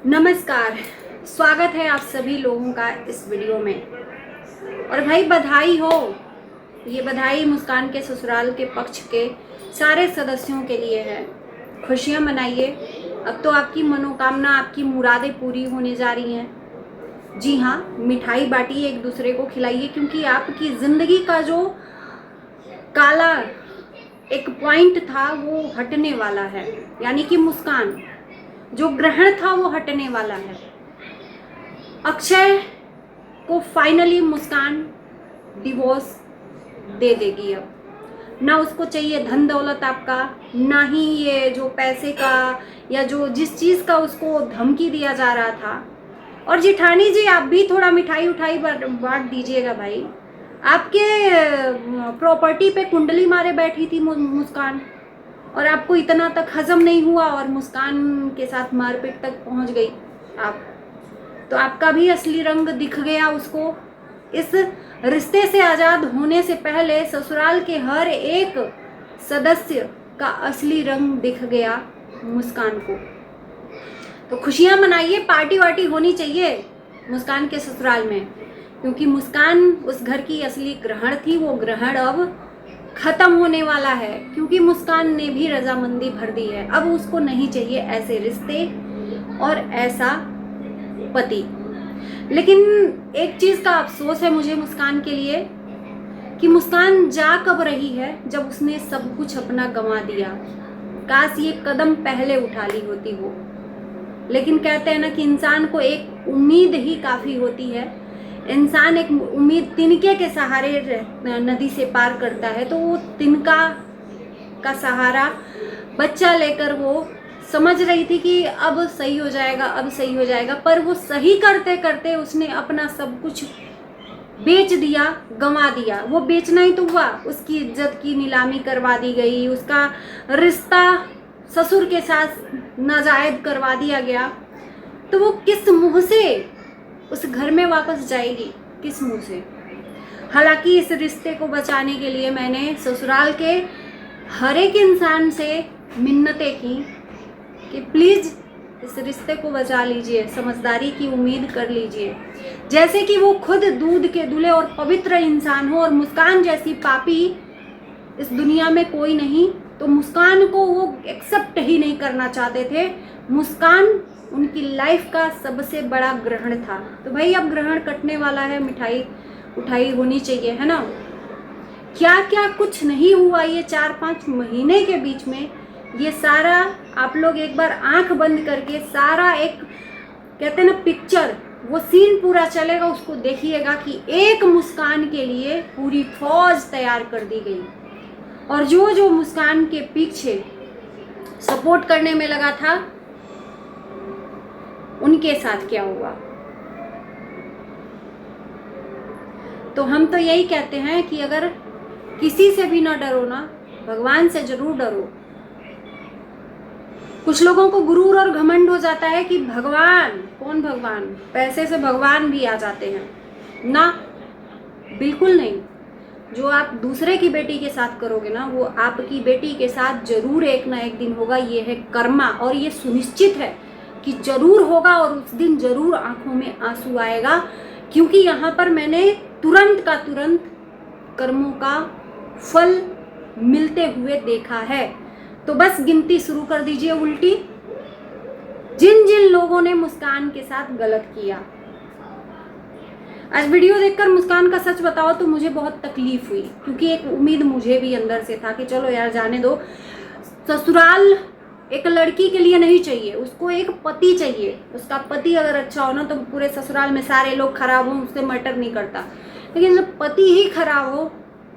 नमस्कार। स्वागत है आप सभी लोगों का इस वीडियो में। और भाई बधाई हो, ये बधाई मुस्कान के ससुराल के पक्ष के सारे सदस्यों के लिए है। खुशियां मनाइए, अब तो आपकी मनोकामना, आपकी मुरादें पूरी होने जा रही हैं। जी हाँ, मिठाई बांटिए, एक दूसरे को खिलाइए, क्योंकि आपकी ज़िंदगी का जो काला एक पॉइंट था वो हटने वाला है। यानी कि मुस्कान, जो ग्रहण था वो हटने वाला है। अक्षय को फाइनली मुस्कान डिवोर्स दे देगी। अब ना उसको चाहिए धन दौलत आपका, ना ही ये जो पैसे का या जो जिस चीज़ का उसको धमकी दिया जा रहा था। और जिठानी जी, आप भी थोड़ा मिठाई उठाई बांट दीजिएगा भाई। आपके प्रॉपर्टी पे कुंडली मारे बैठी थी मुस्कान, और आपको इतना तक हजम नहीं हुआ और मुस्कान के साथ मारपीट तक पहुंच गई आप। तो आपका भी असली रंग दिख गया उसको। इस रिश्ते से आज़ाद होने से पहले ससुराल के हर एक सदस्य का असली रंग दिख गया मुस्कान को। तो खुशियां मनाइए, पार्टी वार्टी होनी चाहिए मुस्कान के ससुराल में, क्योंकि मुस्कान उस घर की असली ग्रहण थी। वो ग्रहण अब खत्म होने वाला है, क्योंकि मुस्कान ने भी रजामंदी भर दी है। अब उसको नहीं चाहिए ऐसे रिश्ते और ऐसा पति। लेकिन एक चीज़ का अफसोस है मुझे मुस्कान के लिए, कि मुस्कान जा कब रही है जब उसने सब कुछ अपना गंवा दिया। काश ये कदम पहले उठा ली होती वो। लेकिन कहते हैं ना कि इंसान को एक उम्मीद ही काफ़ी होती है। इंसान एक उम्मीद तिनके के सहारे नदी से पार करता है। तो वो तिनका का सहारा बच्चा लेकर वो समझ रही थी कि अब सही हो जाएगा, अब सही हो जाएगा। पर वो सही करते करते उसने अपना सब कुछ बेच दिया, गंवा दिया। वो बेचना ही तो हुआ, उसकी इज्जत की नीलामी करवा दी गई, उसका रिश्ता ससुर के साथ नाजायज करवा दिया गया। तो वो किस मुंह से उस घर में वापस जाएगी, किस मुंह से? हालांकि इस रिश्ते को बचाने के लिए मैंने ससुराल के हर एक इंसान से मिन्नतें की कि प्लीज़ इस रिश्ते को बचा लीजिए, समझदारी की उम्मीद कर लीजिए। जैसे कि वो खुद दूध के दूल्हे और पवित्र इंसान हो, और मुस्कान जैसी पापी इस दुनिया में कोई नहीं। तो मुस्कान को वो एक्सेप्ट ही नहीं करना चाहते थे। मुस्कान उनकी लाइफ का सबसे बड़ा ग्रहण था। तो भाई अब ग्रहण कटने वाला है, मिठाई उठाई होनी चाहिए, है ना। क्या क्या कुछ नहीं हुआ ये 4-5 महीने के बीच में, ये सारा आप लोग एक बार आंख बंद करके सारा एक कहते हैं ना पिक्चर, वो सीन पूरा चलेगा, उसको देखिएगा कि एक मुस्कान के लिए पूरी फौज तैयार कर दी गई। और जो जो मुस्कान के पीछे सपोर्ट करने में लगा था, उनके साथ क्या हुआ। तो हम तो यही कहते हैं कि अगर किसी से भी ना डरो ना, भगवान से जरूर डरो। कुछ लोगों को गुरूर और घमंड हो जाता है कि भगवान, कौन भगवान, पैसे से भगवान भी आ जाते हैं ना। बिल्कुल नहीं। जो आप दूसरे की बेटी के साथ करोगे ना, वो आपकी बेटी के साथ जरूर एक ना एक दिन होगा। ये है कर्मा, और ये सुनिश्चित है कि जरूर होगा, और उस दिन जरूर आंखों में आंसू आएगा। क्योंकि यहाँ पर मैंने तुरंत का तुरंत कर्मों का फल मिलते हुए देखा है। तो बस गिनती शुरू कर दीजिए उल्टी, जिन जिन लोगों ने मुस्कान के साथ गलत किया। आज वीडियो देखकर मुस्कान का सच बताओ तो मुझे बहुत तकलीफ हुई, क्योंकि एक उम्मीद मुझे भी अंदर से था कि चलो यार जाने दो। ससुराल एक लड़की के लिए नहीं चाहिए, उसको एक पति चाहिए। उसका पति अगर अच्छा हो ना, तो पूरे ससुराल में सारे लोग खराब हों, उससे मैटर नहीं करता। लेकिन जब पति ही खराब हो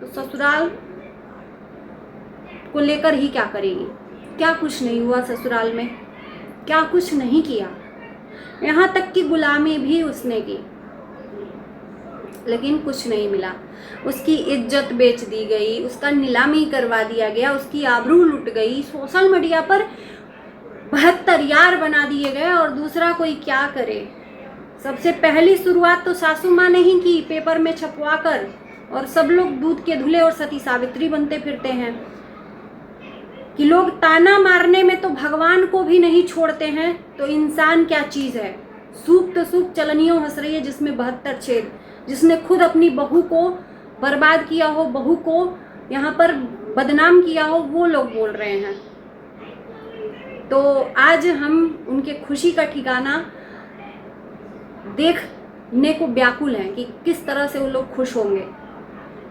तो ससुराल को लेकर ही क्या करेगी। क्या कुछ नहीं हुआ ससुराल में, क्या कुछ नहीं किया। यहाँ तक कि गुलामी भी उसने की, लेकिन कुछ नहीं मिला। उसकी इज्जत बेच दी गई, उसका नीलामी करवा दिया गया, उसकी आबरू लुट गई। सोशल मीडिया पर 72 यार बना दिए गए, और दूसरा कोई क्या करे। सबसे पहली शुरुआत तो सासू माँ ने ही की, पेपर में छपवा कर, और सब लोग दूध के धुले और सती सावित्री बनते फिरते हैं। कि लोग ताना मारने में तो भगवान को भी नहीं छोड़ते हैं, तो इंसान क्या चीज़ है। सूप तो सूप चलनियों हंस रही है जिसमें 72 छेद, जिसने खुद अपनी बहू को बर्बाद किया हो, बहू को यहाँ पर बदनाम किया हो, वो लोग बोल रहे हैं। तो आज हम उनके खुशी का ठिकाना देखने को व्याकुल हैं कि किस तरह से वो लोग खुश होंगे,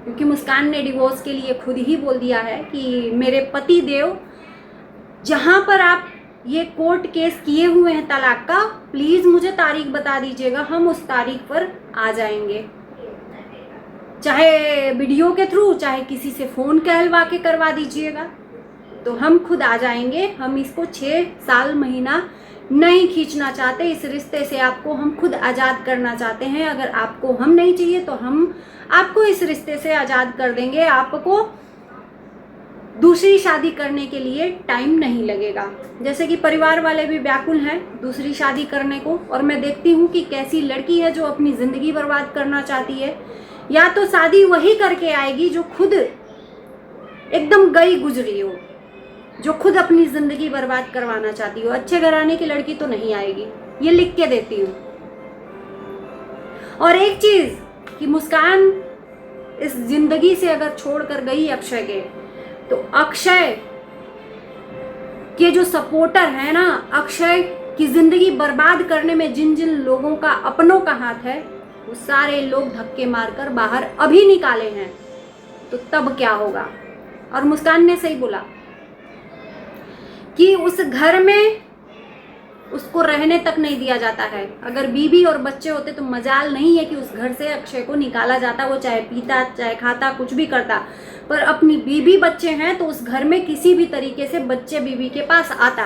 क्योंकि मुस्कान ने डिवोर्स के लिए खुद ही बोल दिया है कि मेरे पति देव, जहाँ पर आप ये कोर्ट केस किए हुए हैं तलाक का, प्लीज़ मुझे तारीख बता दीजिएगा, हम उस तारीख पर आ जाएंगे, चाहे वीडियो के थ्रू, चाहे किसी से फ़ोन कहलवा के करवा दीजिएगा, तो हम खुद आ जाएंगे। हम इसको 6 साल महीना नहीं खींचना चाहते, इस रिश्ते से आपको हम खुद आज़ाद करना चाहते हैं। अगर आपको हम नहीं चाहिए तो हम आपको इस रिश्ते से आज़ाद कर देंगे, आपको दूसरी शादी करने के लिए टाइम नहीं लगेगा। जैसे कि परिवार वाले भी व्याकुल हैं दूसरी शादी करने को, और मैं देखती हूँ कि कैसी लड़की है जो अपनी ज़िंदगी बर्बाद करना चाहती है। या तो शादी वही करके आएगी जो खुद एकदम गई गुजरी हो, जो खुद अपनी ज़िंदगी बर्बाद करवाना चाहती हो। अच्छे घराने की लड़की तो नहीं आएगी, ये लिख के देती हूँ। और एक चीज़ कि मुस्कान इस जिंदगी से अगर छोड़कर गई अक्षय के, तो अक्षय के जो सपोर्टर है ना, अक्षय की जिंदगी बर्बाद करने में जिन जिन लोगों का अपनों का हाथ है, वो सारे लोग धक्के मारकर बाहर अभी निकाले हैं। तो तब क्या होगा। और मुस्कान ने सही बोला कि उस घर में उसको रहने तक नहीं दिया जाता है। अगर बीबी और बच्चे होते तो मजाल नहीं है कि उस घर से अक्षय को निकाला जाता, वो चाहे पीता चाहे खाता कुछ भी करता, पर अपनी बीबी बच्चे हैं तो उस घर में किसी भी तरीके से बच्चे बीबी के पास आता,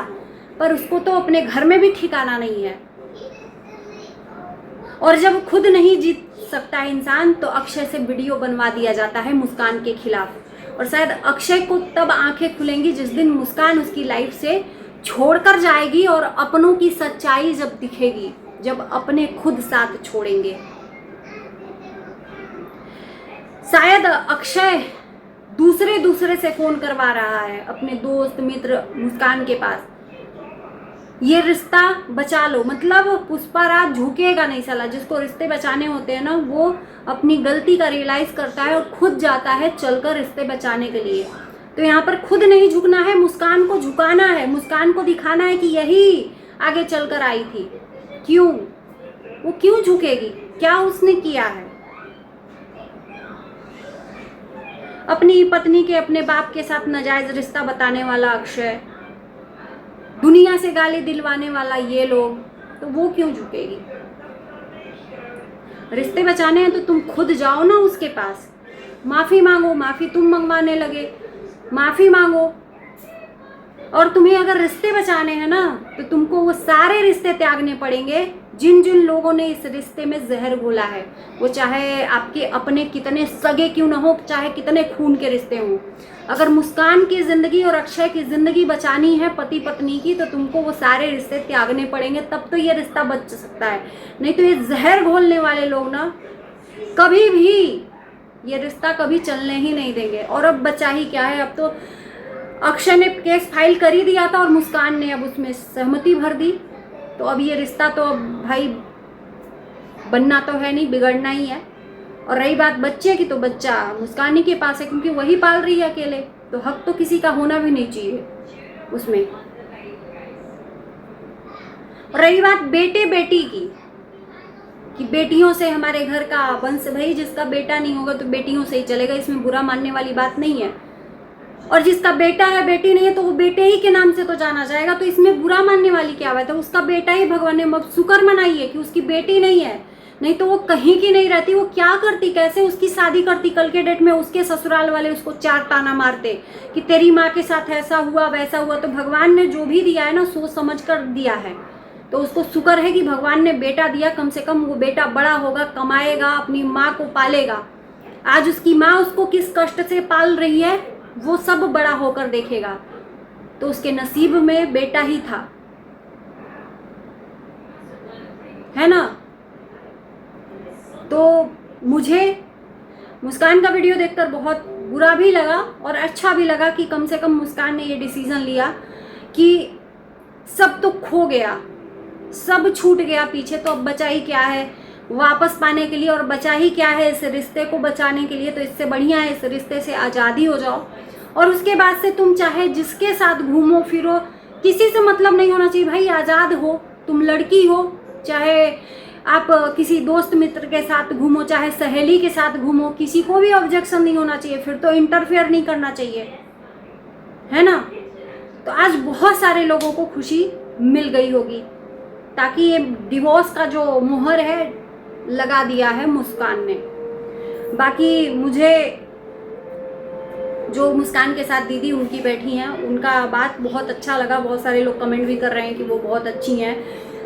पर उसको तो अपने घर में भी ठिकाना नहीं है। और जब खुद नहीं जीत सकता है इंसान, तो अक्षय से वीडियो बनवा दिया जाता है मुस्कान के खिलाफ। और शायद अक्षय को तब आंखें खुलेंगी जिस दिन मुस्कान उसकी लाइफ से छोड़कर जाएगी और अपनों की सच्चाई जब दिखेगी, जब अपने खुद साथ छोड़ेंगे। शायद अक्षय दूसरे से फोन करवा रहा है अपने दोस्त मित्र मुस्कान के पास, ये रिश्ता बचा लो। मतलब पुष्पाराज झुकेगा नहीं साला। जिसको रिश्ते बचाने होते हैं ना, वो अपनी गलती का रियलाइज करता है और खुद जाता है चलकर रिश्ते बचाने के लिए। तो यहाँ पर खुद नहीं झुकना है, मुस्कान को झुकाना है, मुस्कान को दिखाना है कि यही आगे चलकर आई थी। क्यों वो क्यों झुकेगी, क्या उसने किया है। अपनी पत्नी के अपने बाप के साथ नाजायज रिश्ता बताने वाला अक्षय, दुनिया से गाली दिलवाने वाला ये लोग, तो वो क्यों झुकेगी। रिश्ते बचाने हैं तो तुम खुद जाओ ना उसके पास, माफी मांगो। माफी तुम मंगवाने लगे, माफी मांगो। और तुम्हें अगर रिश्ते बचाने हैं ना, तो तुमको वो सारे रिश्ते त्यागने पड़ेंगे जिन जिन लोगों ने इस रिश्ते में जहर घोला है। वो चाहे आपके अपने कितने सगे क्यों ना हो, चाहे कितने खून के रिश्ते हों। अगर मुस्कान की जिंदगी और अक्षय की जिंदगी बचानी है पति पत्नी की, तो तुमको वो सारे रिश्ते त्यागने पड़ेंगे, तब तो ये रिश्ता बच सकता है। नहीं तो ये जहर घोलने वाले लोग ना कभी भी ये रिश्ता कभी चलने ही नहीं देंगे। और अब बचा ही क्या है, अब तो अक्षय ने केस फाइल कर ही दिया था और मुस्कान ने अब उसमें सहमति भर दी। तो अब ये रिश्ता तो अब भाई बनना तो है नहीं, बिगड़ना ही है। और रही बात बच्चे की, तो बच्चा मुस्कान ही के पास है, क्योंकि वही पाल रही है अकेले, तो हक तो किसी का होना भी नहीं चाहिए उसमें। और रही बात बेटे बेटी की, कि बेटियों से हमारे घर का वंश, भाई जिसका बेटा नहीं होगा तो बेटियों से ही चलेगा, इसमें बुरा मानने वाली बात नहीं है। और जिसका बेटा है बेटी नहीं है तो वो बेटे ही के नाम से तो जाना जाएगा, तो इसमें बुरा मानने वाली क्या बात है। उसका बेटा ही भगवान ने शुक्र मनाइए कि उसकी बेटी नहीं है, नहीं तो वो कहीं की नहीं रहती। वो क्या करती, कैसे उसकी शादी करती, कल के डेट में उसके ससुराल वाले उसको 4 ताना मारते कि तेरी माँ के साथ ऐसा हुआ वैसा हुआ। तो भगवान ने जो भी दिया है ना, सोच समझ कर दिया है, तो उसको शुक्र है कि भगवान ने बेटा दिया। कम से कम वो बेटा बड़ा होगा, कमाएगा, अपनी माँ को पालेगा। आज उसकी माँ उसको किस कष्ट से पाल रही है, वो सब बड़ा होकर देखेगा। तो उसके नसीब में बेटा ही था, है ना। तो मुझे मुस्कान का वीडियो देखकर बहुत बुरा भी लगा और अच्छा भी लगा कि कम से कम मुस्कान ने ये डिसीज़न लिया कि सब तो खो गया, सब छूट गया पीछे, तो अब बचा ही क्या है वापस पाने के लिए, और बचा ही क्या है इस रिश्ते को बचाने के लिए। तो इससे बढ़िया है इस रिश्ते से आज़ादी हो जाओ, और उसके बाद से तुम चाहे जिसके साथ घूमो फिरो, किसी से मतलब नहीं होना चाहिए भाई, आज़ाद हो। तुम लड़की हो, चाहे आप किसी दोस्त मित्र के साथ घूमो, चाहे सहेली के साथ घूमो, किसी को भी ऑब्जेक्शन नहीं होना चाहिए, फिर तो इंटरफेयर नहीं करना चाहिए, है ना। तो आज बहुत सारे लोगों को खुशी मिल गई होगी, ताकि ये डिवोर्स का जो मुहर है लगा दिया है मुस्कान ने। बाकी मुझे जो मुस्कान के साथ दीदी उनकी बैठी हैं, उनका बात बहुत अच्छा लगा। बहुत सारे लोग कमेंट भी कर रहे हैं कि वो बहुत अच्छी हैं,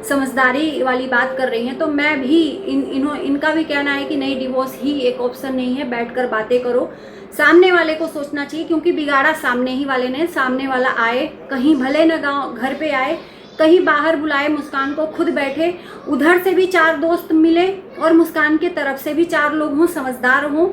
समझदारी वाली बात कर रही हैं। तो मैं भी इनका भी कहना है कि नहीं, डिवोर्स ही एक ऑप्शन नहीं है, बैठकर बातें करो। सामने वाले को सोचना चाहिए, क्योंकि बिगाड़ा सामने ही वाले ने। सामने वाला आए, कहीं भले न गाँव घर पे आए, कहीं बाहर बुलाए मुस्कान को, खुद बैठे, उधर से भी 4 दोस्त मिले और मुस्कान के तरफ से भी 4 लोग हों, समझदार हों,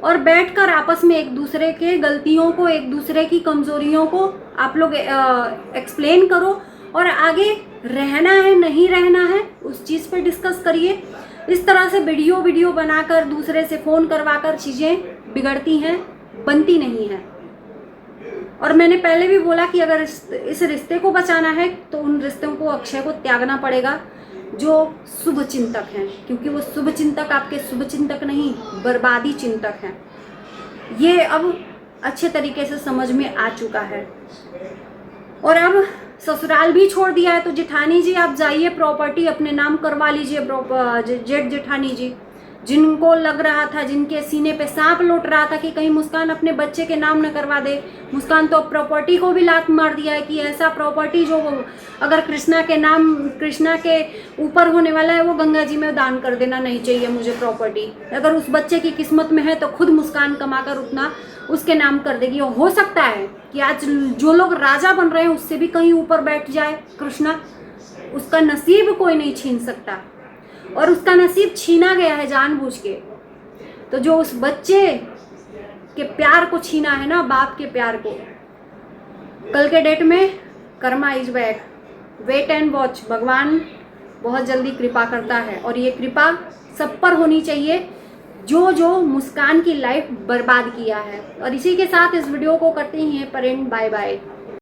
और बैठकर आपस में एक दूसरे के गलतियों को, एक दूसरे की कमजोरियों को आप लोग एक्सप्लेन करो, और आगे रहना है नहीं रहना है उस चीज़ पे डिस्कस करिए। इस तरह से वीडियो बनाकर दूसरे से फ़ोन करवाकर चीज़ें बिगड़ती हैं, बनती नहीं हैं। और मैंने पहले भी बोला कि अगर इस रिश्ते को बचाना है तो उन रिश्तों को अक्षय को त्यागना पड़ेगा जो शुभ चिंतक हैं, क्योंकि वो शुभ चिंतक आपके शुभ चिंतक नहीं, बर्बादी चिंतक हैं। ये अब अच्छे तरीके से समझ में आ चुका है। और अब ससुराल भी छोड़ दिया है, तो जेठानी जी आप जाइए, प्रॉपर्टी अपने नाम करवा लीजिए। जेठ जेठानी जी, जिनको लग रहा था, जिनके सीने पे सांप लौट रहा था कि कहीं मुस्कान अपने बच्चे के नाम न करवा दे, मुस्कान तो प्रॉपर्टी को भी लात मार दिया है कि ऐसा प्रॉपर्टी जो अगर कृष्णा के ऊपर होने वाला है वो गंगा जी में दान कर देना, नहीं चाहिए मुझे प्रॉपर्टी। अगर उस बच्चे की किस्मत में है तो खुद मुस्कान कमाकर उतना उसके नाम कर देगी। और हो सकता है कि आज जो लोग राजा बन रहे हैं उससे भी कहीं ऊपर बैठ जाए कृष्णा, उसका नसीब कोई नहीं छीन सकता, और उसका नसीब छीना गया है जानबूझ के। तो जो उस बच्चे के प्यार को छीना है ना, बाप के प्यार को, कल के डेट में karma is back, wait and watch. भगवान बहुत जल्दी कृपा करता है, और ये कृपा सब पर होनी चाहिए जो मुस्कान की लाइफ बर्बाद किया है। और इसी के साथ इस वीडियो को करते ही हैं पर एंड। Bye bye.